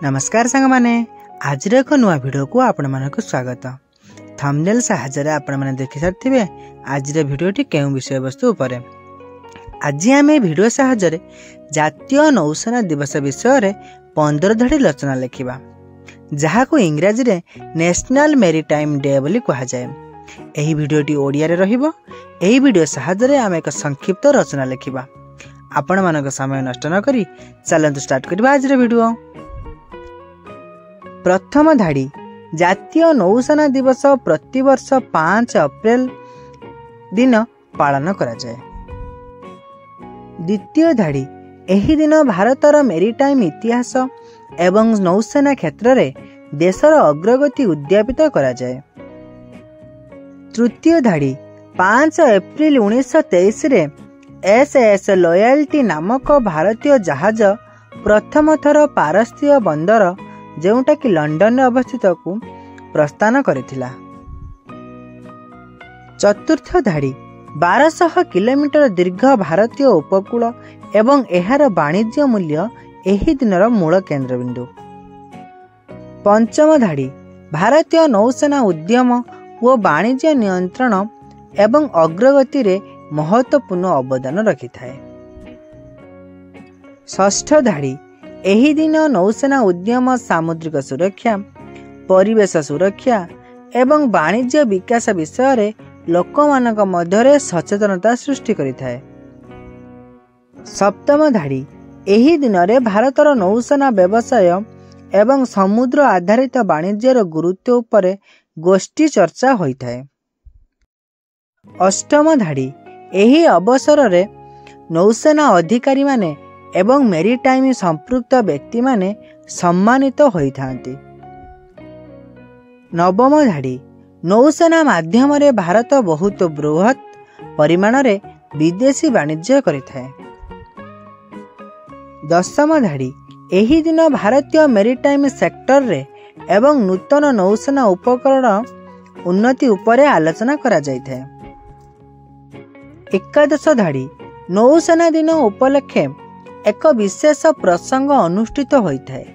नमस्कार सांग माने आज एक नुआ वीडियो को आपण मानक स्वागत। थंबनेल सहायता आपण माने देखि सारथिबे आज वीडियोटी केउ विषय वस्तु उपरे। आज आम वीडियो सहायता जातीय नौसेना दिवस विषय रे 15 धड़ी रचना लिखिबा जहाको इंग्रजी रे नेशनल मेरीटाइम डे बोली कहा जाए। एही वीडियोटी ओडिया रे रहिबो। एही वीडियो सहायता आम एक संक्षिप्त रचना लिखिबा। आपण मानक समय नष्ट न करी चलंतु स्टार्ट करबा आज वीडियो। प्रथम धाड़ी जातीय नौसेना दिवस प्रतिवर्ष 5 अप्रैल दिन पालन करा जाए। द्वितीय धाड़ी एही दिन भारतर मेरीटाइम इतिहास एवं नौसेना क्षेत्र रे देशर अग्रगति उद्यापित करा जाए। तृतीय धाड़ी 5 एप्रिल 1923 रे एसएस लॉयल्टी नामक भारतीय जहाज प्रथम थर पारस्तीय बंदर जोटा कि लंडन अवस्थित को प्रस्थान करिथिला। चतुर्थ धाड़ी 1200 किलोमीटर दीर्घ भारतीय उपकूल एवं एहार वाणिज्य मूल्य एही दिनर मूल केंद्रबिंदु। पंचम धाड़ी भारतीय नौसेना उद्यम और वाणिज्य नियंत्रण एवं अग्रगति रे महत्वपूर्ण अवदान रखि थाए। षष्ठ धाड़ी एही दिन नौसेना उद्यम सामुद्रिक सुरक्षा, परिवेश सुरक्षा एवं वाणिज्य विकास विषय रे लोकमानक मध्यरे सचेतनता सृष्टि करिथाए। सप्तम धाड़ी एही दिन रे भारतर नौसेना व्यवसाय एवं समुद्र आधारित वाणिज्यर गुरुत्व उपरे गोष्ठी चर्चा होइथाए। अष्टम धाड़ी एही अवसर रे नौसेना अधिकारी माने एवं मेरीटाइम संपृक्त व्यक्ति माने सम्मानित होइथांती। नवम धाड़ी नौसेना माध्यम रे भारत बहुत बृहत परिमाण रे विदेशी वाणिज्य करिथाए। दशम धाड़ी एही दिन भारतीय मेरीटाइम सेक्टर रे एवं नूतन नौसेना उपकरण उन्नति उपरे आलोचना करा जाइथाए। एकादश धाड़ी नौसेना दिन उपलक्षे एक विशेष प्रसंग अनुष्ठित होइथाए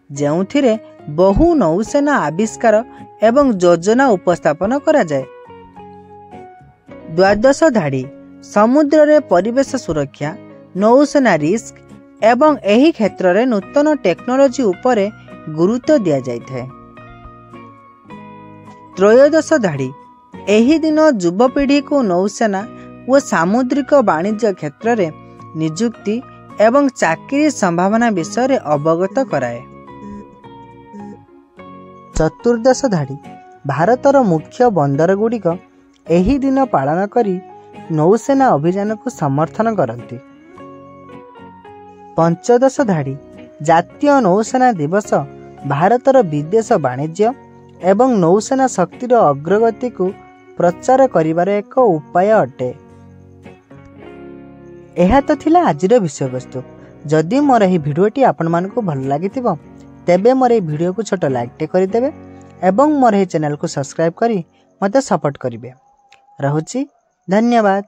जेउथिरे बहु नौसेना आविष्कार एवं योजना उपस्थापन करा जाए। द्वादश धाड़ी समुद्र रे परिवेश सुरक्षा, नौसेना रिस्क एवं एही क्षेत्र रे नूतन टेक्नोलॉजी उपरे गुरुत्व दिया जाइथाए। त्रयोदश धाड़ी एही दिन युवपीढ़ी को नौसेना और सामुद्रिक वाणिज्य क्षेत्र रे नियुक्ति एवं चाकरी संभावना विषय रे अवगत कराए। चतुर्दश धाड़ी भारतर मुख्य बंदर गुड़िक एही दिन पालन करी नौसेना अभियान को समर्थन करती। पंचदश धाड़ी जातीय नौसेना दिवस भारतर विदेश वाणिज्य एवं नौसेना शक्तिर अग्रगति को प्रचार करिवार एक उपाय अटे। एहा तो थिला आजिर विषय वस्तु। जदि मोर एही भिडियोटी आपण मानकु भल लागिथिबो तेबे मोर एही भिडियो को छोट लाइक टे करिदेबे एवं मोर एही चैनल को सब्सक्राइब करी मते सपोर्ट करिवे। रहुछि धन्यवाद।